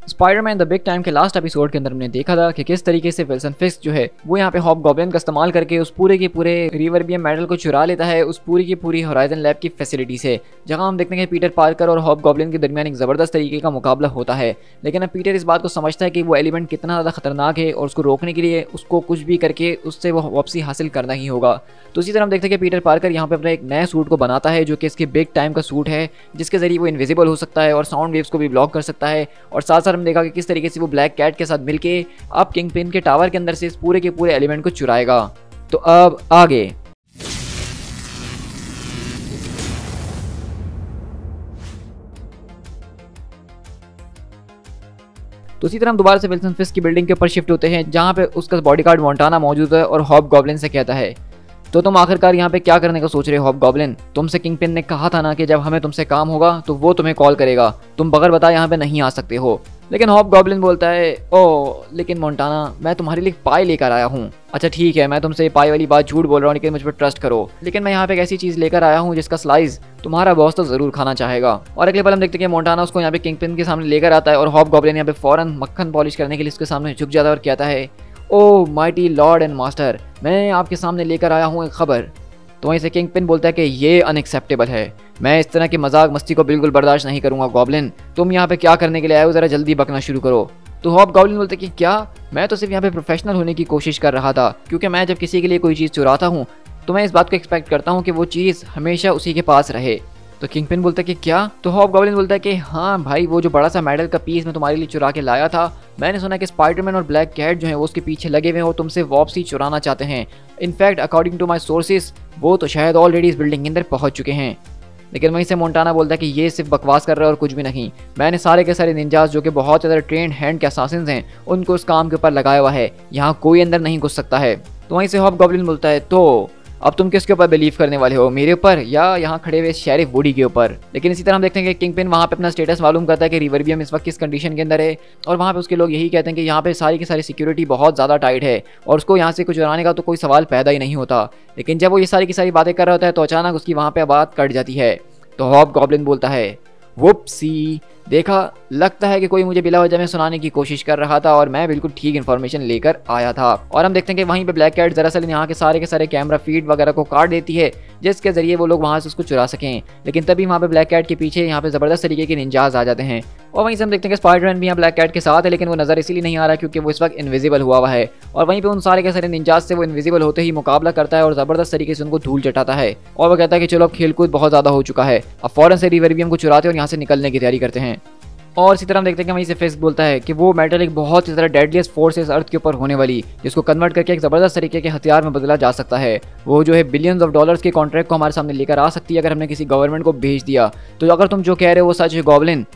Spiderman the big time के last episode के अंदर हमने देखा था कि किस तरीके से विल्सन फिस्क जो है वो यहाँ पे हॉबगॉब्लिन का इस्तेमाल करके उस पूरे के पूरे रिवर्बियम मेडल को चुरा लेता है उस पूरी की पूरी होराइजन लैब की फैसिलिटी से, जहां हम देखते हैं कि पीटर पार्कर और हॉबगॉब्लिन के दरमियान एक ज़बरदस्त तरीके का मुकाबला होता है। लेकिन अब पीटर इस बात को समझता है कि वो एलिमेंट कितना ज़्यादा खतरनाक है और उसको रोकने के लिए उसको कुछ भी करके उससे वो वापसी हासिल करना ही होगा। तो इसी तरह हम देखते हैं कि पीटर पार्कर यहाँ पे अपना एक नया सूट को बनाता है जो कि इसके बिग टाइम का सूट है, जिसके जरिए वो इनविजिबल हो सकता है और साउंड वेव्स को भी ब्लॉक कर सकता है। और साथ साथ हम देखा कि किस तरीके से वो ब्लैक कैट के साथ मिलके अब किंगपिन के टावर के अंदर से इस पूरे के पूरे एलिमेंट को चुराएगा। तो अब आगे तो इसी तरह हम दोबारा से विल्सन फिस्क की बिल्डिंग के ऊपर शिफ्ट होते हैं, जहां पे उसका बॉडीगार्ड मोंटाना मौजूद है और हॉबगॉब्लिन से कहता है, तो तुम आखिरकार यहाँ पे क्या करने का सोच रहे हो हॉबगॉब्लिन? तुमसे किंगपिन ने कहा था ना कि जब हमें तुमसे काम होगा तो वो तुम्हें कॉल करेगा, तुम बगैर बताए यहाँ पे नहीं आ सकते हो। लेकिन हॉबगॉब्लिन बोलता है, ओ लेकिन मोंटाना, मैं तुम्हारे लिए पाई लेकर आया हूँ। अच्छा ठीक है, मैं तुमसे पाई वाली बात झूठ बोल रहा हूँ, लेकिन मुझ पर ट्रस्ट करो। लेकिन मैं यहाँ पे एक ऐसी चीज़ लेकर आया हूँ जिसका स्लाइस तुम्हारा बॉस तो ज़रूर खाना चाहेगा। और अगले पल हम देखते हैं कि मोंटाना उसको यहाँ पे किंगपिन के सामने लेकर आता है और हॉबगॉब्लिन यहाँ पे फौरन मक्खन पॉलिश करने के लिए उसके सामने झुक जाता है और कहता है, ओ माइटी लॉर्ड एंड मास्टर, मैं आपके सामने लेकर आया हूँ एक खबर। तो वहीं से किंगपिन बोलता है कि ये अनएक्सेप्टेबल है, मैं इस तरह की मजाक मस्ती को बिल्कुल बर्दाश्त नहीं करूंगा। गॉब्लिन, तुम यहाँ पे क्या करने के लिए आए हो? ज़रा जल्दी बकना शुरू करो। तो हॉबगॉब्लिन बोलते कि क्या, मैं तो सिर्फ यहाँ पे प्रोफेशनल होने की कोशिश कर रहा था, क्योंकि मैं जब किसी के लिए कोई चीज़ चुराता हूँ तो मैं इस बात को एक्सपेक्ट करता हूँ कि वो चीज़ हमेशा उसी के पास रहे। तो किंगपिन बोलता है कि क्या? तो हॉबगॉब्लिन बोलता है कि हाँ भाई, वो जो बड़ा सा मेडल का पीस मैं तुम्हारे लिए चुरा के लाया था, मैंने सुना कि स्पाइडरमैन और ब्लैक कैट जो है वो उसके पीछे लगे हुए हैं और तुमसे वापसी चुराना चाहते हैं। In fact according to my sources वो तो शायद ऑलरेडी इस बिल्डिंग के अंदर पहुंच चुके हैं। लेकिन वहीं से मोंटाना बोलता है कि ये सिर्फ बकवास कर रहा है और कुछ भी नहीं, मैंने सारे के सारे निंजास जो कि बहुत ज़्यादा ट्रेंड हैंड के असासिन्स हैं उनको उस काम के ऊपर लगाया हुआ है, यहाँ कोई अंदर नहीं घुस सकता है। तो वहीं से हॉबगॉब्लिन बोलता है, तो अब तुम किसके ऊपर बिलीव करने वाले हो, मेरे ऊपर या यहाँ खड़े हुए शेरिफ वुडी के ऊपर? लेकिन इसी तरह हम देखते हैं कि किंगपिन वहाँ पे अपना स्टेटस मालूम करता है कि रिवर्बियम इस वक्त किस कंडीशन के अंदर है, और वहाँ पे उसके लोग यही कहते हैं कि यहाँ पे सारी की सारी सिक्योरिटी बहुत ज़्यादा टाइट है और उसको यहाँ से कुछ चुराने का तो कोई सवाल पैदा ही नहीं होता। लेकिन जब वो ये सारी की सारी बातें कर रहा होता है तो अचानक उसकी वहाँ पर बात कट जाती है। तो हॉबगॉब्लिन बोलता है, वुप्सी, देखा, लगता है कि कोई मुझे बिला वजह में सुनाने की कोशिश कर रहा था और मैं बिल्कुल ठीक इन्फॉर्मेशन लेकर आया था। और हम देखते हैं कि वहीं पे ब्लैक कैट दरअसल यहाँ के सारे कैमरा फीड वगैरह को काट देती है, जिसके जरिए वो लोग वहाँ से उसको चुरा सकें। लेकिन तभी वहाँ पे ब्लैक कैट के पीछे यहाँ पे ज़बरदस्त तरीके के निंजाज आ जाते हैं और वहीं से हम देखते हैं कि स्पाइडरमैन भी यहाँ ब्लैक कैट के साथ है, लेकिन वो नज़र इसीलिए नहीं आ रहा क्योंकि वो इस वक्त इनविजिबल हुआ है। और वहीं पे उन सारे के सारे निंजाज से वो इनविजिबल होते ही मुकाबला करता है और ज़बरदस्त तरीके से उनको धूल चटाता है और वो कहता है कि चलो अब खेलकूद बहुत ज़्यादा हो चुका है, अब फ़ौरन से रिवर्बियम को चुराते और यहाँ से निकलने की तैयारी करते हैं। और इसी तरह हम देखते हैं कि वहीं से फिस्क बोलता है कि वो मेटल एक बहुत ही ज़्यादा डेडलीस्ट फोर्स है अर्थ के ऊपर होने वाली, जिसको कन्वर्ट करके एक ज़बरदस्त तरीके के हथियार में बदला जा सकता है। वो जो है बिलियंस ऑफ डॉलर्स के कॉन्ट्रैक्ट को हमारे सामने लेकर आ सकती है अगर हमने किसी गवर्नमेंट को भेज दिया। तो अगर तुम जो कह रहे हो वो सच है गॉब्लिन?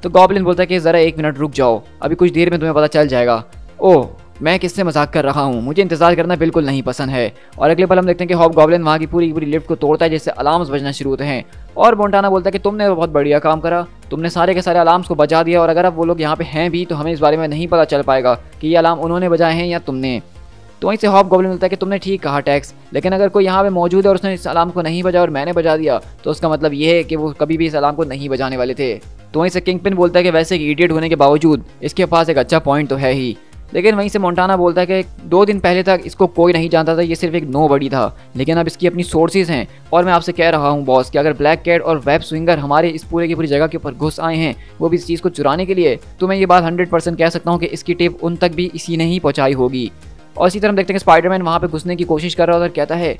तो गॉब्लिन बोलता है कि ज़रा एक मिनट रुक जाओ, अभी कुछ देर में तुम्हें पता चल जाएगा। ओह, मैं किससे मजाक कर रहा हूँ, मुझे इंतजार करना बिल्कुल नहीं पसंद है। और अगले पल हम देखते हैं कि हॉबगॉब्लिन वहाँ की पूरी पूरी लिफ्ट को तोड़ता है जिससे अलार्म्स बजना शुरू होते हैं। और मोंटाना बोलता है कि तुमने बहुत बढ़िया काम करा, तुमने सारे के सारे अलार्म्स को बजा दिया और अगर अब वो लोग यहाँ पे हैं भी तो हमें इस बारे में नहीं पता चल पाएगा कि ये अलार्म उन्होंने बजाए हैं या तुमने। तो वहीं से हॉबगॉब्लिन मिलता है कि तुमने ठीक कहा टैक्स, लेकिन अगर कोई यहाँ पे मौजूद है और उसने इस अलार्म को नहीं बजाया और मैंने बजा दिया तो उसका मतलब ये है कि वो कभी भी इस अलार्म को नहीं बजाने वाले थे। तो वहीं से किंगपिन बोलता है कि वैसे एक इडियट होने के बावजूद इसके पास एक अच्छा पॉइंट तो है ही। लेकिन वहीं से मोंटाना बोलता है कि 2 दिन पहले तक इसको कोई नहीं जानता था, ये सिर्फ एक नोबडी था, लेकिन अब इसकी अपनी सोर्सेज हैं। और मैं आपसे कह रहा हूँ बॉस कि अगर ब्लैक कैट और वेब स्विंगर हमारे इस पूरे की पूरी जगह के ऊपर घुस आए हैं, वो भी इस चीज़ को चुराने के लिए, तो मैं ये बात 100% कह सकता हूँ कि इसकी टिप उन तक भी इसी ने ही पहुँचाई होगी। और इसी तरह हम देखते हैं कि स्पाइडरमैन वहाँ पर घुसने की कोशिश कर रहा है और कहता है,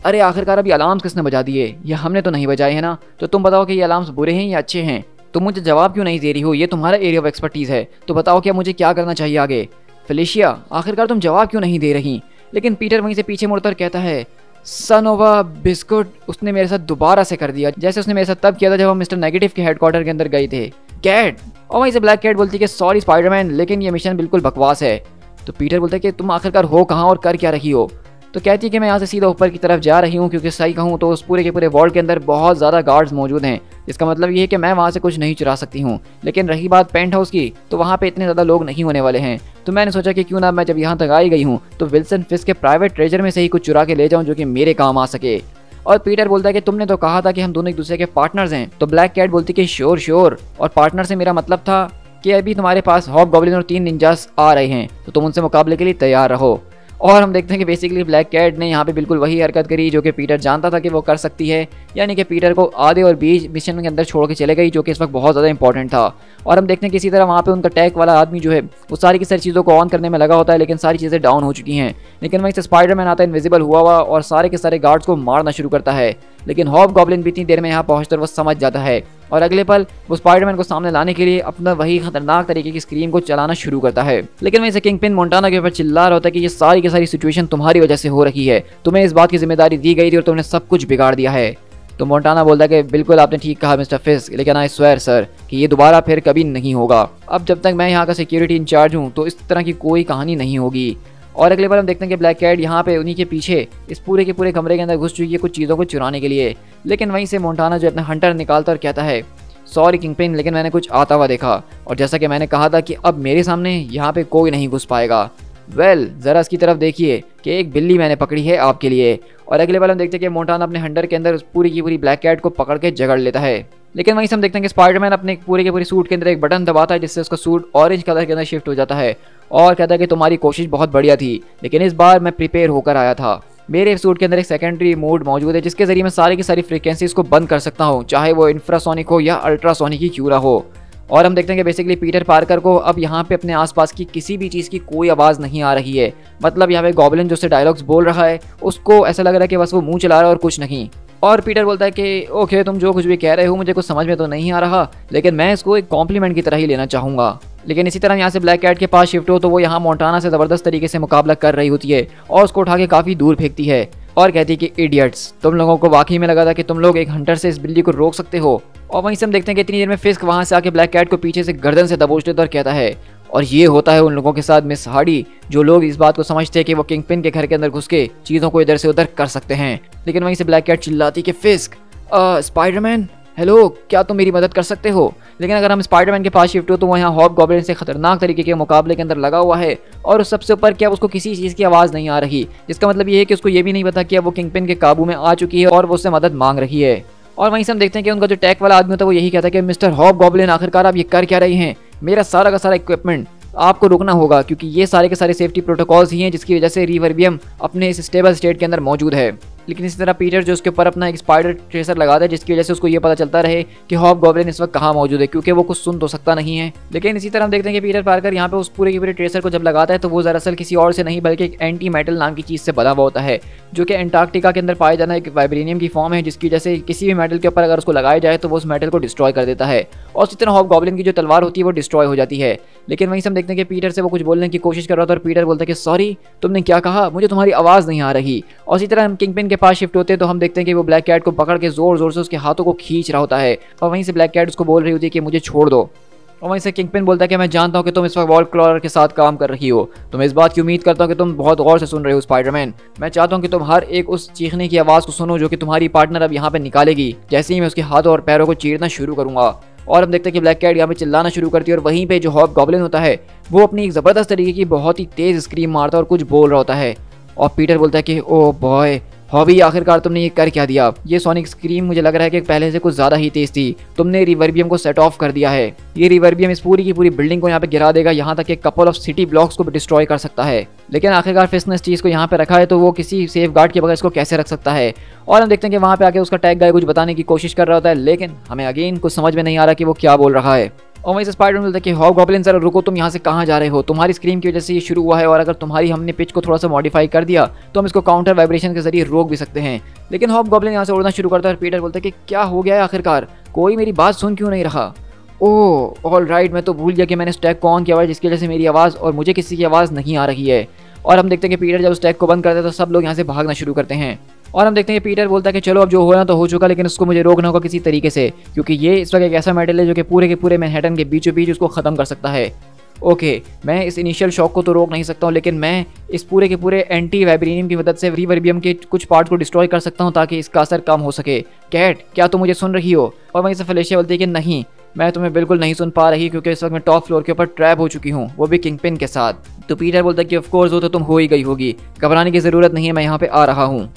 अरे आखिरकार अभी अलार्म्स किसने बजा दिए, ये हमने तो नहीं बजाए हैं ना, तो तुम बताओ कि ये अलार्म्स बुरे हैं या अच्छे हैं? तुम मुझे जवाब क्यों नहीं दे रही हो? ये तुम्हारा एरिया ऑफ एक्सपर्टीज़ है, तो बताओ क्या मुझे क्या करना चाहिए आगे? फेलिशिया, आखिरकार तुम जवाब क्यों नहीं दे रही? लेकिन पीटर वहीं से पीछे मुड़कर कहता है, सनोवा बिस्कुट, उसने मेरे साथ दोबारा से कर दिया जैसे उसने मेरे साथ तब किया था जब हम मिस्टर नेगेटिव के हेडक्वार्टर के अंदर गए थे। कैट, और वहीं से ब्लैक कैट बोलती है कि सॉरी स्पाइडरमैन, लेकिन ये मिशन बिल्कुल बकवास है। तो पीटर बोलता है कि तुम आखिरकार हो कहाँ और कर क्या रही हो? तो कहती है कि मैं यहाँ से सीधा ऊपर की तरफ जा रही हूँ क्योंकि सही कहूँ तो उस पूरे के पूरे वर्ल्ड के अंदर बहुत ज़्यादा गार्ड्स मौजूद हैं, इसका मतलब ये है कि मैं वहाँ से कुछ नहीं चुरा सकती हूँ। लेकिन रही बात पेंट हाउस की, तो वहाँ पे इतने ज़्यादा लोग नहीं होने वाले हैं, तो मैंने सोचा कि क्यों ना मैं जब यहाँ तक आई गई हूँ तो विल्सन फिस्क के प्राइवेट ट्रेजर में से ही कुछ चुरा के ले जाऊँ जो कि मेरे काम आ सके। और पीटर बोलता है कि तुमने तो कहा था कि हम दोनों एक दूसरे के पार्टनर्स हैं। तो ब्लैक कैट बोलती कि श्योर, और पार्टनर से मेरा मतलब था कि अभी तुम्हारे पास हॉब गॉब्लिन और 3 निंजास आ रहे हैं, तो तुम उनसे मुकाबले के लिए तैयार रहो। और हम देखते हैं कि बेसिकली ब्लैक कैट ने यहाँ पे बिल्कुल वही हरकत करी जो कि पीटर जानता था कि वो कर सकती है, यानी कि पीटर को आधे और बीच मिशन के अंदर छोड़ के चले गई, जो कि इस वक्त बहुत ज़्यादा इंपॉर्टेंट था। और हम देखते हैं कि इसी तरह वहाँ पे उनका टैग वाला आदमी जो है वो सारी की सारी चीज़ों को ऑन करने में लगा होता है, लेकिन सारी चीज़ें डाउन हो चुकी हैं। लेकिन वहीं से स्पाइडरमैन आता है इनविजिबल हुआ और सारे के सारे गार्ड्स को मारना शुरू करता है। लेकिन हॉब गॉब्लिन भी इतनी देर में यहाँ पहुँचकर वो समझ जाता है और अगले पल वो स्पाइडरमैन को सामने लाने के लिए अपना वही खतरनाक तरीके की स्क्रीम को चलाना शुरू करता है। लेकिन वहीं से किंगपिन मोंटाना के ऊपर चिल्ला रहा होता है कि ये सारी की सारी सिचुएशन तुम्हारी वजह से हो रही है, तुम्हें इस बात की जिम्मेदारी दी गई थी और तुमने सब कुछ बिगाड़ दिया है। तो मोंटाना बोलता है कि बिल्कुल आपने ठीक कहा मिस्टर फिस्क, लेकिन आई स्वेयर सर कि ये दोबारा फिर कभी नहीं होगा। अब जब तक मैं यहाँ का सिक्योरिटी इंचार्ज हूँ तो इस तरह की कोई कहानी नहीं होगी। और अगले बार हम देखते हैं कि ब्लैक कैट यहाँ पे उन्हीं के पीछे इस पूरे के पूरे कमरे के अंदर घुस चुकी है कुछ चीज़ों को चुराने के लिए। लेकिन वहीं से मोंटाना जो अपना हंटर निकालता और कहता है सॉरी किंगपिन, लेकिन मैंने कुछ आता हुआ देखा और जैसा कि मैंने कहा था कि अब मेरे सामने यहाँ पे कोई नहीं घुस पाएगा। वेल ज़रा इसकी तरफ देखिए कि एक बिल्ली मैंने पकड़ी है आपके लिए। और अगले बार हम देखते हैं कि मोंटाना अपने हंटर के अंदर पूरी की पूरी ब्लैक कैट को पकड़ के जगड़ लेता है। लेकिन वहीं से हम देखते हैं कि स्पाइडरमैन अपने पूरे के पूरे सूट के अंदर एक बटन दबाता है जिससे उसका सूट ऑरेंज कलर के अंदर शिफ्ट हो जाता है और कहता है कि तुम्हारी कोशिश बहुत बढ़िया थी, लेकिन इस बार मैं प्रिपेयर होकर आया था। मेरे सूट के अंदर एक सेकेंडरी मोड मौजूद है जिसके जरिए मैं सारी की सारी फ्रीक्वेंसीज को बंद कर सकता हूँ, चाहे वो इंफ्रासोनिक हो या अल्ट्रासोनिक ही क्यों ना हो। और हम देखते हैं कि बेसिकली पीटर पार्कर को अब यहाँ पे अपने आसपास की किसी भी चीज़ की कोई आवाज़ नहीं आ रही है। मतलब यहाँ पे गॉब्लिन जो से डायलॉग्स बोल रहा है उसको ऐसा लग रहा है कि बस वो मुंह चला रहा है और कुछ नहीं। और पीटर बोलता है कि ओके तुम जो कुछ भी कह रहे हो मुझे कुछ समझ में तो नहीं आ रहा, लेकिन मैं इसको एक कॉम्प्लीमेंट की तरह ही लेना चाहूँगा। लेकिन इसी तरह यहाँ से ब्लैक कैट के पास शिफ्ट हो तो वो यहाँ मोंटाना से ज़बरदस्त तरीके से मुकाबला कर रही होती है और उसको उठा के काफ़ी दूर फेंकती है और कहती है कि इडियट्स, तुम लोगों को वाकई में लगा था कि तुम लोग एक हंटर से इस बिल्ली को रोक सकते हो। और वहीं से हम देखते हैं कि इतनी देर में फिस्क वहाँ से आके ब्लैक कैट को पीछे से गर्दन से दबोच लेता और कहता है और ये होता है उन लोगों के साथ मिस हार्डी जो लोग इस बात को समझते हैं कि वो किंगपिन के घर के अंदर घुस के चीज़ों को इधर से उधर कर सकते हैं। लेकिन वहीं से ब्लैक कैट चिल्लाती कि फिस्क स्पाइडरमैन हेलो, क्या तुम मेरी मदद कर सकते हो। लेकिन अगर हम स्पाइडरमैन के पास शिफ्ट हो तो वो यहाँ हॉब गॉब्लिन से खतरनाक तरीके के मुकाबले के अंदर लगा हुआ है और उस सबसे ऊपर क्या उसको किसी चीज़ की आवाज़ नहीं आ रही, जिसका मतलब ये है कि उसको ये भी नहीं पता कि अब वो किंगपिन के काबू में आ चुकी है और वो उससे मदद मांग रही है। और वहीं से हम देखते हैं कि उनका जो टैग वाला आदमी होता है वो यही कहता है कि मिस्टर हॉब गॉब्लिन आखिरकार आप ये कर क्या रही हैं, मेरा सारा का सारा इक्विपमेंट आपको रुकना होगा क्योंकि ये सारे के सारे सेफ्टी प्रोटोकॉल्स ही हैं जिसकी वजह से रिवर्बियम अपने इस स्टेबल स्टेट के अंदर मौजूद है। लेकिन इसी तरह पीटर जो उसके ऊपर अपना एक स्पाइडर ट्रेसर लगाता है जिसकी वजह से उसको ये पता चलता रहे कि हॉब गॉब्लिन इस वक्त कहाँ मौजूद है, क्योंकि वो कुछ सुन तो सकता नहीं है। लेकिन इसी तरह हम देखते हैं कि पीटर पार्कर यहाँ पे उस पूरे के पूरे ट्रेसर को जब लगाता है तो वो दरअसल किसी और से नहीं बल्कि एक एंटी मेटल नाम की चीज़ से बना हुआ होता है जो कि एंटार्क्टिका के अंदर पाया जाना एक वाइब्रेनियम की फॉर्म है, जिसकी वजह से किसी भी मेटल के ऊपर अगर उसको लगाया जाए तो वो उस मेटल को डिस्ट्रॉय कर देता है और उसी तरह हॉब गॉब्लिन की जो तलवार होती है वो डिस्ट्रॉय हो जाती है। लेकिन वहीं से हम देखते हैं कि पीटर से वो कुछ बोलने की कोशिश कर रहा था और पीटर बोलता है कि सॉरी तुमने क्या कहा, मुझे तुम्हारी आवाज़ नहीं आ रही। और इसी तरह हम किंगपिन के पास शिफ्ट होते हैं तो हम देखते हैं कि वो ब्लैक कैट को पकड़ के जोर जोर से उसके हाथों को खींच रहा होता है और वहीं से ब्लैक कैट उसको बोल रही होती है कि मुझे छोड़ दो। और वहीं से किंगपिन बोलता है कि मैं जानता हूँ कि तुम इस वक्त वॉल्ट क्लॉर के साथ काम कर रही हो, तो मैं इस बात की उम्मीद करता हूँ कि तुम बहुत गौर से सुन रहे हो स्पाइडरमैन। मैं चाहता हूँ कि तुम हर एक उस चीखने की आवाज़ को सुनो जो कि तुम्हारी पार्टनर अब यहाँ पे निकालेगी जैसे ही मैं उसके हाथों और पैरों को चीरना शुरू करूँगा। और हम देखते हैं कि ब्लैक कैट यहाँ पे चिल्लाना शुरू करती है और वहीं पे जो हॉब गॉब्लिन होता है वो अपनी एक ज़बरदस्त तरीके की बहुत ही तेज़ स्क्रीम मारता है और कुछ बोल रहा होता है। और पीटर बोलता है कि ओ बॉय हॉबी, आखिरकार तुमने ये कर क्या दिया। ये सोनिक स्क्रीम मुझे लग रहा है कि पहले से कुछ ज़्यादा ही तेज़ थी, तुमने रिवर्बियम को सेट ऑफ कर दिया है। ये रिवर्बियम इस पूरी की पूरी बिल्डिंग को यहाँ पे गिरा देगा, यहाँ तक कि कपल ऑफ सिटी ब्लॉक्स को भी डिस्ट्रॉय कर सकता है। लेकिन आखिरकार फिस्क ने इस चीज़ को यहाँ पे रखा है तो वो किसी सेफ गार्ड के बगैर इसको कैसे रख सकता है। और हम देखते हैं कि वहाँ पे आके उसका टैग गाय कुछ बताने की कोशिश कर रहा होता है, लेकिन हमें अगेन कुछ समझ में नहीं आ रहा कि वो क्या बोल रहा है। और वहीं से स्पाइडरमैन बोलता है कि हॉब गॉब्लिन सर रुको, तुम यहाँ से कहाँ जा रहे हो, तुम्हारी स्क्रीम की वजह से ये शुरू हुआ है और अगर तुम्हारी हमने पिच को थोड़ा सा मॉडिफाई कर दिया तो हम इसको काउंटर वाइब्रेशन के जरिए रोक भी सकते हैं। लेकिन हॉब गॉब्लिन यहाँ से उड़ना शुरू करता है और पीटर बोलता है कि क्या हो गया है आखिरकार, कोई मेरी बात सुन क्यों नहीं रहा। ओह ऑल राइट, मैं तो भूल गया कि मैंने स्टैक को ऑन किया हुआ है जिसकी वजह से मेरी आवाज़ और मुझे किसी की आवाज़ नहीं आ रही है। और हम देखते हैं कि पीटर जब स्टैक को बंद करता है तो सब लोग यहाँ से भागना शुरू करते हैं। और हम देखते हैं कि पीटर बोलता है कि चलो अब जो होना तो हो चुका, लेकिन उसको मुझे रोकना होगा किसी तरीके से क्योंकि ये इस वक्त एक ऐसा मेटल है जो कि पूरे के पूरे मैनहट्टन के बीचों बीच उसको ख़त्म कर सकता है। ओके, मैं इस इनिशियल शॉक को तो रोक नहीं सकता हूँ, लेकिन मैं इस पूरे के पूरे एंटी वाइब्रेनियम की मदद से रिवर्बियम के कुछ पार्ट को डिस्ट्रॉय कर सकता हूँ ताकि इसका असर कम हो सके। कैट, क्या तुम मुझे सुन रही हो। और वहीं से फेलिशिया बोलती है कि नहीं, मैं तुम्हें बिल्कुल नहीं सुन पा रही क्योंकि इस वक्त मैं टॉप फ्लोर के ऊपर ट्रैप हो चुकी हूँ, वो भी किंगपिन के साथ। तो पीटर बोलता है कि ऑफ कोर्स वो तो तुम हो ही गई होगी, घबराने की ज़रूरत नहीं है, मैं यहाँ पे आ रहा हूँ।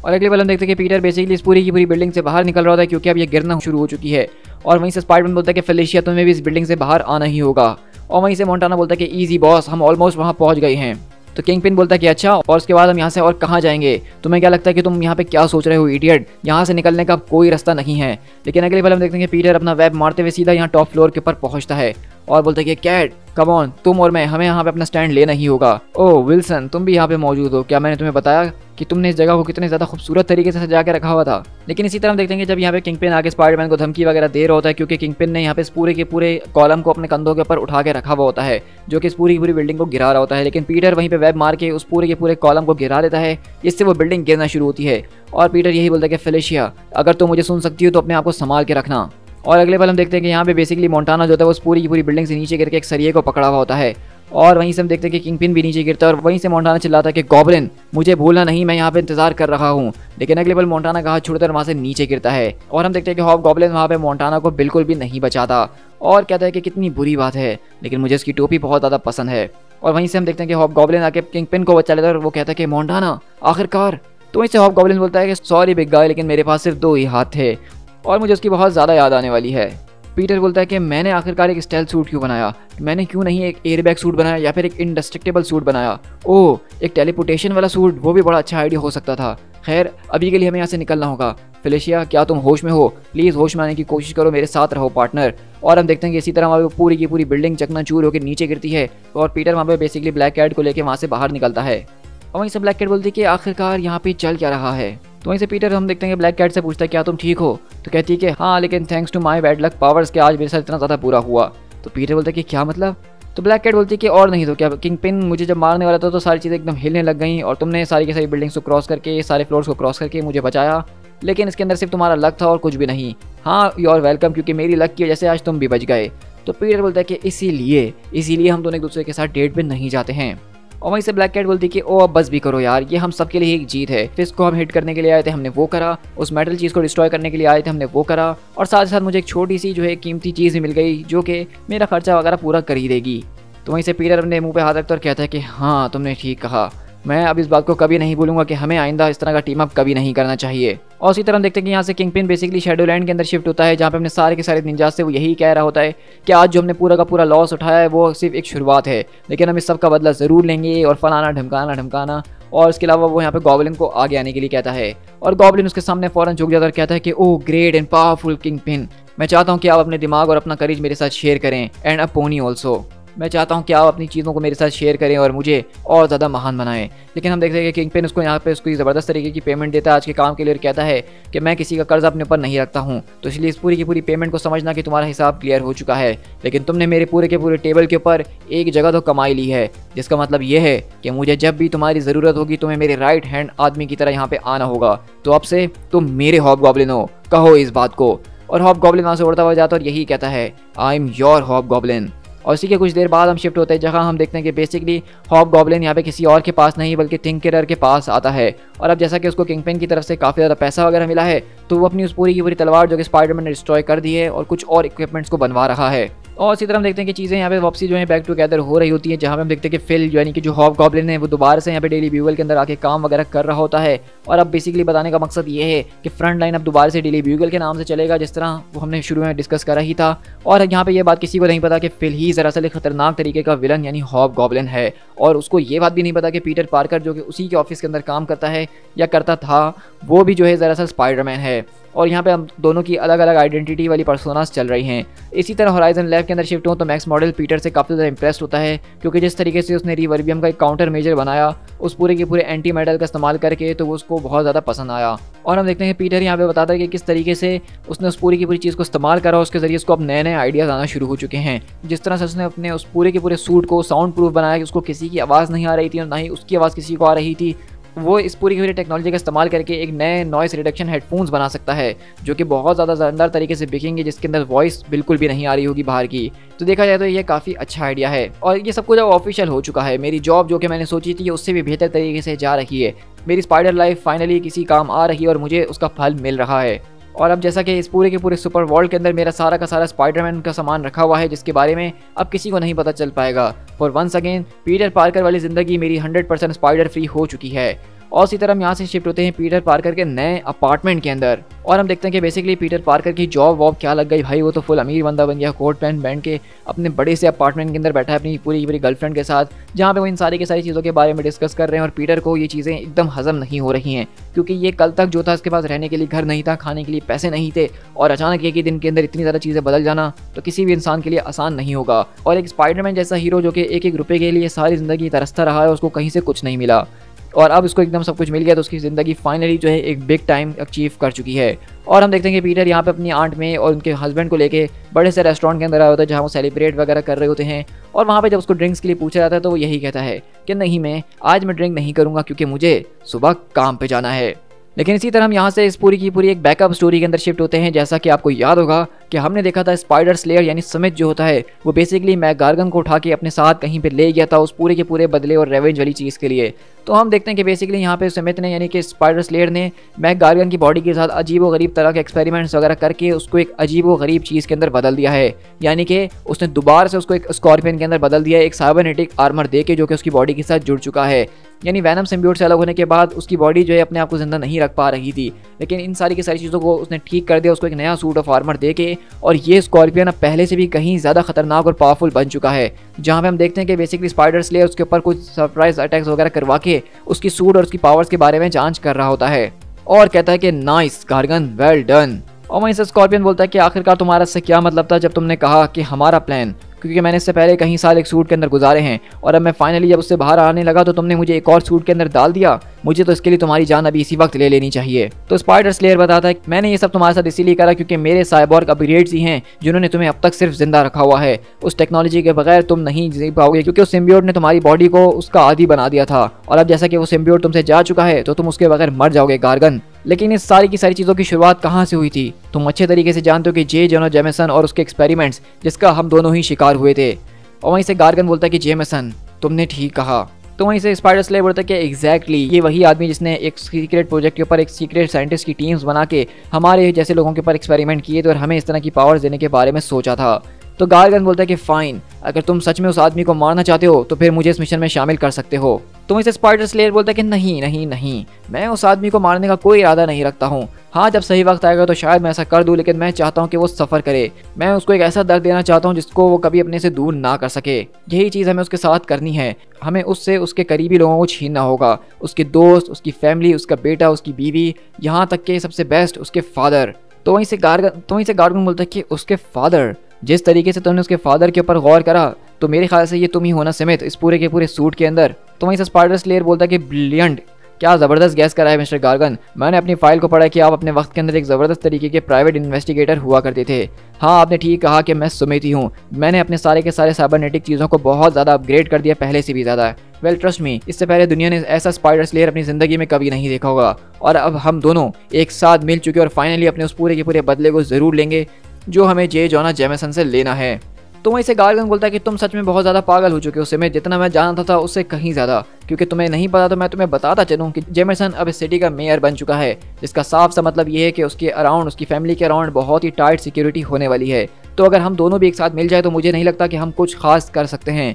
और अगले पल हम देखते हैं कि पीटर बेसिकली इस पूरी की पूरी बिल्डिंग से बाहर निकल रहा होता है क्योंकि अब ये गिरना शुरू हो चुकी है। और वहीं से स्पाइडरमैन बोलता है कि फेलिशिया तुम्हें भी इस बिल्डिंग से बाहर आना ही होगा। और वहीं से मोंटाना बोलता है कि ईजी बॉस, हम ऑलमोस्ट वहाँ पहुँच गए हैं। तो किंगपिन बोलता है कि अच्छा, और उसके बाद हम यहाँ से और कहाँ जाएंगे? तुम्हें क्या लगता है कि तुम यहाँ पे क्या सोच रहे हो इडियट? यहाँ से निकलने का कोई रास्ता नहीं है। लेकिन अगले पल हम देखते हैं कि पीटर अपना वेब मारते हुए सीधा यहाँ टॉप फ्लोर के ऊपर पहुँचता है और बोलता है कि कैट कम ऑन, तुम और मैं, हमें यहाँ पे अपना स्टैंड लेना ही होगा। ओह विल्सन, तुम भी यहाँ पे मौजूद हो। क्या मैंने तुम्हें बताया कि तुमने इस जगह को कितने ज़्यादा खूबसूरत तरीके से सजा के रखा हुआ था? लेकिन इसी तरह हम देखते हैं कि जब यहाँ पे किंगपिन आके स्पाइडरमैन को धमकी वगैरह दे रहा होता है क्योंकि किंगपिन ने यहाँ पे इस पूरे के पूरे कॉलम को अपने कंधों के ऊपर उठा के रखा हुआ होता है जो कि इस पूरी की पूरी बिल्डिंग को गिरा रहा होता है। लेकिन पीटर वहीं पे वेब मार के उस पूरे के पूरे कॉलम को गिरा देता है, जिससे वो बिल्डिंग गिरना शुरू होती है। और पीटर यही बोलता है कि फेलिशिया, अगर तुम मुझे सुन सकती हो तो अपने आप को संभाल के रखना। और अगले पल हम देखते हैं कि यहाँ पे बेसिकली मोंटाना जो होता है वो उस पूरी की पूरी बिल्डिंग से नीचे गिर के एक सरिये को पकड़ा हुआ होता है। और वहीं से हम देखते हैं कि किंगपिन भी नीचे गिरता है और वहीं से मोंटाना चिल्लाता है कि गॉब्लिन, मुझे भूलना नहीं, मैं यहाँ पे इंतजार कर रहा हूँ। लेकिन अगले पल मोंटाना का हाथ छूटकर वहाँ से नीचे गिरता है और हम देखते हैं कि हॉबगॉब्लिन वहाँ पे मोंटाना को बिल्कुल भी नहीं बचाता और कहता है कि कितनी बुरी बात है, लेकिन मुझे इसकी टोपी बहुत ज़्यादा पसंद है। और वहीं से हम देखते हैं कि हॉबगॉब्लिन आके किंगपिन को बचा लेता है और वो कहता है कि मोंटाना आखिरकार। तो वहीं से हॉबगॉब्लिन बोलता है कि सॉरी बिग गाय, लेकिन मेरे पास सिर्फ 2 ही हाथ थे और मुझे उसकी बहुत ज़्यादा याद आने वाली है। पीटर बोलता है कि मैंने आखिरकार एक स्टेल्थ सूट क्यों बनाया? मैंने क्यों नहीं एक एयरबैग सूट बनाया या फिर एक इंडेस्ट्रक्टिबल सूट बनाया? ओह, एक टेलीपोर्टेशन वाला सूट, वो भी बड़ा अच्छा आइडिया हो सकता था। खैर, अभी के लिए हमें यहाँ से निकलना होगा। फेलिशिया, क्या तुम होश में हो? प्लीज़ होश में आने की कोशिश करो, मेरे साथ रहो पार्टनर। और हम देखते हैं कि इसी तरह वहाँ पे पूरी की पूरी बिल्डिंग चकनाचूर होकर नीचे गिरती है और पीटर वहाँ पे बेसिकली ब्लैक कैट को लेकर वहाँ से बाहर निकलता है। और वहीं से ब्लैक कैट बोलती है कि आखिरकार यहाँ पे चल क्या रहा है? तो वहीं से पीटर हम देखते हैं कि ब्लैक कैट से पूछता है क्या तुम ठीक हो? तो कहती है कि हाँ, लेकिन thanks to my bad luck powers के आज मेरे साथ इतना ज़्यादा बुरा हुआ। तो पीटर बोलता है कि क्या मतलब? तो ब्लैक कैट बोलती है कि और नहीं तो क्या, किंगपिन मुझे जब मारने वाला था तो सारी चीज़ें एकदम हिलने लग गई और तुमने सारी की सारी बिल्डिंग्स को क्रॉस करके, सारे फ्लोर्स को क्रॉस करके मुझे बचाया, लेकिन इसके अंदर सिर्फ तुम्हारा लक था और कुछ भी नहीं। हाँ, यू आर वेलकम, क्योंकि मेरी लक की वजह से आज तुम भी बच गए। तो पीटर बोलता है कि इसीलिए हम दोनों एक दूसरे के साथ डेट पे नहीं जाते हैं। और वहीं से ब्लैक कैट बोलती है कि ओ अब बस भी करो यार, ये हम सब के लिए एक जीत है। फिस्ट को हम हिट करने के लिए आए थे, हमने वो करा। उस मेटल चीज़ को डिस्ट्रॉय करने के लिए आए थे, हमने वो करा। और साथ ही साथ मुझे एक छोटी सी जो है कीमती चीज़ भी मिल गई जो कि मेरा खर्चा वगैरह पूरा कर ही देगी। तो वहीं से पीटर अपने मुंह पे हाथ रखता और कहता है कि हाँ, तुमने ठीक कहा, मैं अब इस बात को कभी नहीं भूलूंगा कि हमें आइंदा इस तरह का टीम अप कभी नहीं करना चाहिए। और इसी तरह हम देखते हैं कि यहाँ से किंगपिन बेसिकली शैडोलैंड के अंदर शिफ्ट होता है, जहाँ पे अपने सारे के सारे निंजास से वो यही कह रहा होता है कि आज जो हमने पूरा का पूरा लॉस उठाया है वो सिर्फ एक शुरुआत है, लेकिन हम इस सब का बदला ज़रूर लेंगे और फलाना ढमकाना। और इसके अलावा वो यहाँ पे गॉब्लिन को आगे आने के लिए कहता है और गॉब्लिन उसके सामने फ़ौरन झुक जाता है और कहता है कि oh great and powerful kingpin, मैं चाहता हूँ कि आप अपने दिमाग और अपना करेज मेरे साथ शेयर करें, एंड अ पोनी ऑल्सो। मैं चाहता हूँ कि आप अपनी चीज़ों को मेरे साथ शेयर करें और मुझे और ज़्यादा महान बनाएं। लेकिन हम देखते हैं कि किंगपिन उसको यहाँ पे उसको ज़बरदस्त तरीके की पेमेंट देता है आज के काम के लिए और कहता है कि मैं किसी का कर्ज अपने ऊपर नहीं रखता हूँ, तो इसलिए इस पूरी की पूरी पेमेंट को समझना कि तुम्हारा हिसाब क्लियर हो चुका है, लेकिन तुमने मेरे पूरे के पूरे टेबल के ऊपर एक जगह तो कमाई ली है, जिसका मतलब ये है कि मुझे जब भी तुम्हारी ज़रूरत होगी तुम्हें मेरे राइट हैंड आदमी की तरह यहाँ पे आना होगा। तो अब से तुम मेरे हॉबगॉब्लिन हो, कहो इस बात को। और हॉबगॉब्लिन वहाँ से उड़ता हुआ जाता है और यही कहता है आई एम योर हॉबगॉब्लिन। और इसी के कुछ देर बाद हम शिफ्ट होते हैं जहाँ हम देखते हैं कि बेसिकली हॉबगॉब्लिन यहाँ पे किसी और के पास नहीं बल्कि थिंकरर के पास आता है। और अब जैसा कि उसको किंगपिन की तरफ से काफ़ी ज़्यादा पैसा वगैरह मिला है, तो वो अपनी उस पूरी की पूरी तलवार जो कि स्पाइडरमैन ने डिस्ट्रॉय कर दी है और कुछ और इक्विपमेंट्स को बनवा रहा है। और इसी तरह हम देखते हैं कि चीज़ें यहाँ पे वापसी जो है बैक टुगेदर हो रही होती है, जहाँ पे हम देखते हैं कि फिल यानी कि जो हॉबगॉब्लिन है वो दोबारा से यहाँ पे डेली ब्यूगल के अंदर आके काम वगैरह कर रहा होता है। और अब बेसिकली बताने का मकसद ये है कि फ्रंट लाइन अब दोबारा से डेली ब्यूगल के नाम से चलेगा, जिस तरह वो हमने शुरू में डिस्कस करा ही था। और यहाँ पे ये बात किसी को नहीं पता कि फिल ही दरअसल एक खतरनाक तरीके का विलन यानी हॉबगॉब्लिन है, और उसको ये बात भी नहीं पता कि पीटर पार्कर जो कि उसी के ऑफिस के अंदर काम करता है या करता था, वो भी जो है दरअसल स्पाइडरमैन है। और यहाँ पे हम दोनों की अलग अलग आइडेंटिटी वाली पर्सोनास चल रही हैं। इसी तरह होराइजन लैब के अंदर शिफ्ट हो तो मैक्स मॉडल पीटर से काफ़ी ज़्यादा इंप्रेस्ड होता है, क्योंकि जिस तरीके से उसने रिवर्बियम का एक काउंटर मेजर बनाया उस पूरे के पूरे एंटी मेटल का इस्तेमाल करके, तो वो उसको बहुत ज़्यादा पसंद आया। और हम देखते हैं पीटर यहाँ पे बताता है कि किस तरीके से उसने उस पूरी की पूरी चीज़ को इस्तेमाल करा, उसके ज़रिए उसको अब नए नए आइडियाज़ आना शुरू हो चुके हैं। जिस तरह से उसने अपने उस पूरे के पूरे सूट को साउंड प्रूफ बनाया कि उसको किसी की आवाज़ नहीं आ रही थी और ना ही उसकी आवाज़ किसी को आ रही थी, वो इस पूरी की पूरी टेक्नोलॉजी का इस्तेमाल करके एक नए नॉइस रिडक्शन हेडफोन्स बना सकता है जो कि बहुत ज़्यादा शानदार तरीके से बिकेंगे, जिसके अंदर वॉइस बिल्कुल भी नहीं आ रही होगी बाहर की। तो देखा जाए तो ये काफ़ी अच्छा आइडिया है और ये सब कुछ अब ऑफिशियल हो चुका है। मेरी जॉब जो कि मैंने सोची थी उससे भी बेहतर तरीके से जा रही है। मेरी स्पाइडर लाइफ फाइनली किसी काम आ रही है और मुझे उसका फल मिल रहा है। और अब जैसा कि इस पूरे के पूरे सुपर वर्ल्ड के अंदर मेरा सारा का सारा स्पाइडरमैन का सामान रखा हुआ है, जिसके बारे में अब किसी को नहीं पता चल पाएगा। For once again Peter Parker वाली ज़िंदगी मेरी 100% स्पाइडर फ्री हो चुकी है। और इसी तरह हम यहाँ से शिफ्ट होते हैं पीटर पार्कर के नए अपार्टमेंट के अंदर और हम देखते हैं कि बेसिकली पीटर पार्कर की जॉब वॉब क्या लग गई भाई, वो तो फुल अमीर बंदा बन गया, कोट पैंट पहन के अपने बड़े से अपार्टमेंट के अंदर बैठा है अपनी पूरी की पूरी गर्लफ्रेंड के साथ, जहाँ पे वो इन सारी की सारी चीज़ों के बारे में डिस्कस कर रहे हैं। और पीटर को ये चीज़ें एकदम हजम नहीं हो रही हैं क्योंकि ये कल तक जो था इसके पास रहने के लिए घर नहीं था, खाने के लिए पैसे नहीं थे, और अचानक एक ही दिन के अंदर इतनी ज़्यादा चीज़ें बदल जाना तो किसी भी इंसान के लिए आसान नहीं होगा। और एक स्पाइडरमैन जैसा हीरो जो कि एक एक रुपये के लिए सारी ज़िंदगी तरसता रहा है, उसको कहीं से कुछ नहीं मिला और अब उसको एकदम सब कुछ मिल गया, तो उसकी ज़िंदगी फाइनली जो है एक बिग टाइम अचीव कर चुकी है। और हम देखते हैं कि पीटर यहाँ पे अपनी आंट में और उनके हस्बैंड को लेके बड़े से रेस्टोरेंट के अंदर आया होता है जहाँ वो सेलिब्रेट वगैरह कर रहे होते हैं। और वहाँ पे जब उसको ड्रिंक्स के लिए पूछा जाता है तो वो यही कहता है कि नहीं, मैं आज ड्रिंक नहीं करूँगा क्योंकि मुझे सुबह काम पे जाना है। लेकिन इसी तरह हम यहाँ से इस पूरी की पूरी एक बैकअप स्टोरी के अंदर शिफ्ट होते हैं। जैसा कि आपको याद होगा कि हमने देखा था स्पाइडर स्लेयर यानी स्मिथ जो होता है वो बेसिकली मैक गार्गन को उठा के अपने साथ कहीं पे ले गया था उस पूरे के पूरे बदले और रेवेंज वाली चीज़ के लिए। तो हम देखते हैं कि बेसिकली यहाँ पे स्मिथ ने यानी कि स्पाइडर स्लेयर ने मैक गार्गन की बॉडी के साथ अजीब व गरीब तरह के एक्सपेरिमेंट्स वगैरह करके उसको एक अजीब व गरीब चीज़ के अंदर बदल दिया है। यानी कि उसने दोबारा से उसको एक स्कॉर्पियन के अंदर बदल दिया है, एक साइबरनेटिक आर्मर दे के जो कि उसकी बॉडी के साथ जुड़ चुका है। यानी वैनम सिम्बियोट से अलग होने के बाद उसकी बॉडी जो है अपने आप को जिंदा नहीं रख पा रही थी, लेकिन इन सारी की सारी चीज़ों को उसने ठीक कर दिया, उसको एक नया सूट ऑफ आर्मर दे के। और ये स्कॉर्पियन अब पहले से भी कहीं ज़्यादा खतरनाक और पावरफुल बन चुका है, जहाँ पे हम देखते हैं कि बेसिकली स्पाइडर स्लेयर उसके ऊपर कुछ सरप्राइज अटैक्स वगैरह करवा के उसकी सूट और उसकी पावर्स के बारे में जांच कर रहा होता है और कहता है कि नाइस गार्गन, वेल डन। और वहीं से स्कॉर्पियन बोलता है कि आखिरकार तुम्हारा इससे क्या मतलब था जब तुमने कहा कि हमारा प्लान, क्योंकि मैंने इससे पहले कई साल एक सूट के अंदर गुजारे हैं और अब मैं फाइनली जब उससे बाहर आने लगा तो तुमने मुझे एक और सूट के अंदर डाल दिया, मुझे तो इसके लिए तुम्हारी जान अभी इसी वक्त ले लेनी चाहिए। तो स्पाइडर स्लेयर बताता है कि मैंने ये सब तुम्हारे साथ इसीलिए करा क्योंकि मेरे साइबॉर्ग अपग्रेड्स ही हैं जिन्होंने तुम्हें अब तक सिर्फ जिंदा रखा हुआ है। उस टेक्नोलॉजी के बगैर तुम नहीं जी पाओगे क्योंकि उस सिम्बियोट ने तुम्हारी बॉडी को उसका आदी बना दिया था, और अब जैसा कि वो सिम्बियोट तुमसे जा चुका है तो तुम उसके बगैर मर जाओगे गार्गन। लेकिन इस सारी की सारी चीज़ों की शुरुआत कहाँ से हुई थी? तुम अच्छे तरीके से जानते हो कि जे जोना जेमिसन और उसके एक्सपेरिमेंट्स जिसका हम दोनों ही शिकार हुए थे। और वहीं से गार्गन बोलता है कि जेमिसन तुमने ठीक कहा। तो वहीं से स्पाइडर स्लेयर बोलता है कि एग्जैक्टली ये वही आदमी जिसने एक सीक्रेट प्रोजेक्ट के ऊपर एक सीक्रेट साइंटिस्ट की टीम्स बना के हमारे जैसे लोगों के ऊपर एक्सपेरिमेंट किए थे और हमें इस तरह की पावर्स देने के बारे में सोचा था। तो गार्गन बोलता है कि फाइन, अगर तुम सच में उस आदमी को मारना चाहते हो तो फिर मुझे इस मिशन में शामिल कर सकते हो। तो इसे स्पाइडर स्लेयर बोलता है कि नहीं नहीं नहीं, मैं उस आदमी को मारने का कोई इरादा नहीं रखता हूँ। हाँ, जब सही वक्त आएगा तो शायद मैं ऐसा कर दूँ, लेकिन मैं चाहता हूँ कि वो सफ़र करे। मैं उसको एक ऐसा दर्द देना चाहता हूँ जिसको वो कभी अपने से दूर ना कर सके। यही चीज़ हमें उसके साथ करनी है। हमें उससे उसके करीबी लोगों को छीनना होगा, उसके दोस्त, उसकी फैमिली, उसका बेटा, उसकी बीवी, यहाँ तक कि सबसे बेस्ट उसके फादर। तो वहीं से गार्गन बोलता है कि उसके फादर, जिस तरीके से तुमने उसके फादर के ऊपर गौर करा तो मेरे ख्याल से ये तुम ही होना समेत इस पूरे के पूरे सूट के अंदर। तो वहीं से स्पाइडर स्लेयर बोलता है कि ब्रिलियंट, क्या ज़बरदस्त गैस करा है मिस्टर गार्गन। मैंने अपनी फाइल को पढ़ा कि आप अपने वक्त के अंदर एक ज़बरदस्त तरीके के प्राइवेट इन्वेस्टिगेटर हुआ करते थे। हाँ, आपने ठीक कहा कि मैं सुमित हूँ। मैंने अपने सारे के सारे साइबरनेटिक चीज़ों को बहुत ज़्यादा अपग्रेड कर दिया, पहले से भी ज़्यादा। वेल ट्रस्ट मी, इससे पहले दुनिया ने ऐसा स्पाइडर स्लेयर अपनी ज़िंदगी में कभी नहीं देखा होगा। और अब हम दोनों एक साथ मिल चुके और फाइनली अपने उस पूरे के पूरे बदले को ज़रूर लेंगे जो हमें जे जोना जेमिसन से लेना है। तो वहीं से गार्गन बोलता है कि तुम सच में बहुत ज़्यादा पागल हो चुके हो उससे, मैं जितना मैं जानता था उससे कहीं ज़्यादा। क्योंकि तुम्हें नहीं पता तो मैं तुम्हें बताता चलूँ कि जेमिसन अब इस सिटी का मेयर बन चुका है, जिसका साफ सा मतलब ये है कि उसके अराउंड, उसकी फैमिली के अराउंड बहुत ही टाइट सिक्योरिटी होने वाली है। तो अगर हम दोनों भी एक साथ मिल जाए तो मुझे नहीं लगता कि हम कुछ खास कर सकते हैं।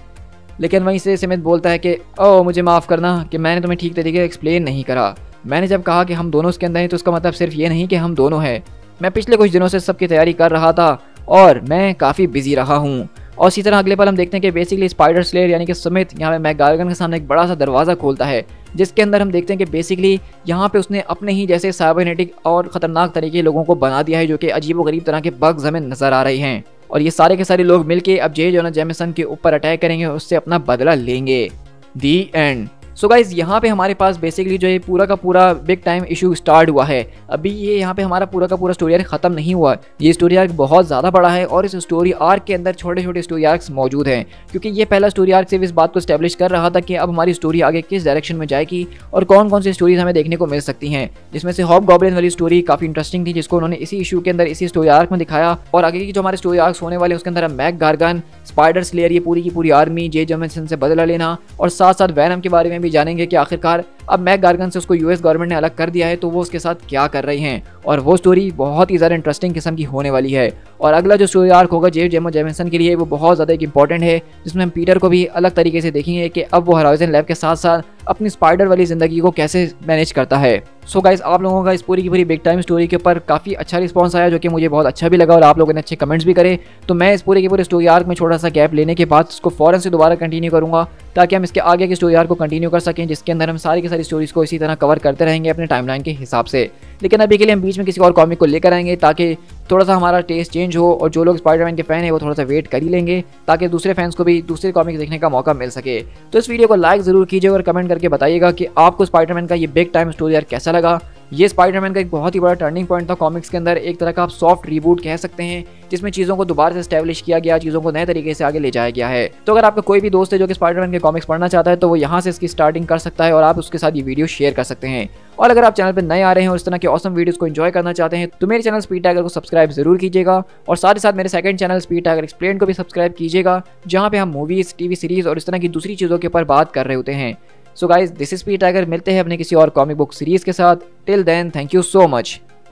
लेकिन वहीं से स्मिथ बोलता है कि ओह, मुझे माफ़ करना कि मैंने तुम्हें ठीक तरीके से एक्सप्लेन नहीं करा। मैंने जब कहा कि हम दोनों उसके अंदर हैं तो उसका मतलब सिर्फ ये नहीं कि हम दोनों हैं। मैं पिछले कुछ दिनों से सबकी तैयारी कर रहा था और मैं काफ़ी बिजी रहा हूँ। और इसी तरह अगले पल हम देखते हैं कि बेसिकली स्पाइडर स्लेयर यानी कि स्मिथ यहाँ पे मैक गार्गन के सामने एक बड़ा सा दरवाज़ा खोलता है, जिसके अंदर हम देखते हैं कि बेसिकली यहाँ पे उसने अपने ही जैसे साइबरनेटिक और ख़तरनाक तरीके के लोगों को बना दिया है, जो कि अजीबोगरीब तरह के बग्स हमें नज़र आ रहे हैं। और ये सारे के सारे लोग मिलके अब जे जोना जेमिसन के ऊपर अटैक करेंगे और उससे अपना बदला लेंगे। दी एंड। सो गाइज, यहाँ पे हमारे पास बेसिकली जो है पूरा का पूरा बिग टाइम इशू स्टार्ट हुआ है। अभी ये यहाँ पे हमारा पूरा का पूरा स्टोरी आर्क खत्म नहीं हुआ। ये स्टोरी आर्क बहुत ज़्यादा बड़ा है और इस स्टोरी आर्क के अंदर छोटे छोटे स्टोरी आर्क्स मौजूद हैं, क्योंकि ये पहला स्टोरी आर्क सिर्फ इस बात को स्टैब्लिश कर रहा था कि अब हमारी स्टोरी आगे किस डायरेक्शन में जाएगी और कौन कौन सी स्टोरीज हमें देखने को मिल सकती हैं। जिसमें से हॉबगॉब्लिन वाली स्टोरी काफ़ी इंटरेस्टिंग थी, जिसको उन्होंने इसी इशू के अंदर, इसी स्टोरी आर्क में दिखाया। और आगे की जो हमारे स्टोरी आर्क्स होने वाले उसके अंदर मैक गार्गन, स्पाइडर स्लेयर, ये पूरी की पूरी आर्मी, जे जेमिसन से बदला लेना, और साथ साथ वैनम के बारे में भी जानेंगे कि आखिरकार अब मैक गार्गन से उसको यूएस गवर्नमेंट ने अलग कर दिया है, तो वो उसके साथ क्या कर रही हैं, और वो स्टोरी बहुत ही ज़्यादा इंटरेस्टिंग किस्म की होने वाली है। और अगला जो स्टोरी आर्क होगा जे जेमो जेमिसन के लिए, वो बहुत ज़्यादा एक इंपॉर्टेंट है, जिसमें हम पीटर को भी अलग तरीके से देखेंगे कि अब वो होराइजन लैब के साथ साथ अपनी स्पाइडर वाली ज़िंदगी को कैसे मैनेज करता है। सो गाइस, आप लोगों का इस पूरी की पूरी बिग टाइम स्टोरी के ऊपर काफ़ी अच्छा रिस्पॉन्स आया, जो कि मुझे बहुत अच्छा भी लगा, और आप लोगों ने अच्छे कमेंट्स भी करे। तो मैं इस पूरे के पूरे स्टोरी आर्क में छोटा सा गैप लेने के बाद इसको फ़ौरन से दोबारा कंटिन्यू करूँगा, ताकि हम इसके आगे की स्टोरी आर्क को कंटिन्यू कर सकें, जिसके अंदर हम सारी की सारी स्टोरीज़ को इसी तरह कवर करते रहेंगे अपने टाइमलाइन के हिसाब से। लेकिन अभी के लिए हम बीच में किसी और कॉमिक को लेकर आएंगे, ताकि थोड़ा सा हमारा टेस्ट चेंज हो, और जो लोग स्पाइडरमैन के फ़ैन है वो थोड़ा सा वेट कर ही लेंगे, ताकि दूसरे फैंस को भी दूसरे कॉमिक देखने का मौका मिल सके। तो इस वीडियो को लाइक ज़रूर कीजिए और कमेंट करके बताइएगा कि आपको स्पाइडरमैन का ये बिग टाइम स्टोरी आर्क कैसा लगा। ये स्पाइडरमैन का एक बहुत ही बड़ा टर्निंग पॉइंट था कॉमिक्स के अंदर, एक तरह का आप सॉफ्ट रीबूट कह सकते हैं, जिसमें चीज़ों को दोबारा से एस्टैब्लिश किया गया, चीज़ों को नए तरीके से आगे ले जाया गया है। तो अगर आपका कोई भी दोस्त है जो कि स्पाइडरमैन के कॉमिक्स पढ़ना चाहता है, तो वो यहाँ से इसकी स्टार्टिंग कर सकता है, और आप उसके साथ ये वीडियो शेयर कर सकते हैं। और अगर आप चैनल पर नए आ रहे हैं और इस तरह के ऑसम वीडियोस को एंजॉय करना चाहते हैं, तो मेरे चैनल स्पीड टाइगर को सब्सक्राइब जरूर कीजिएगा, और साथ ही साथ मेरे second channel speed tiger explain को भी सब्सक्राइब कीजिएगा, जहाँ पे हम मूवीज़, टीवी सीरीज़ और इस तरह की दूसरी चीज़ों के ऊपर बात कर रहे होते हैं। So guys, this is speed tiger. मिलते हैं अपने किसी और कॉमिक बुक सीरीज़ के साथ। Till then, thank you so much.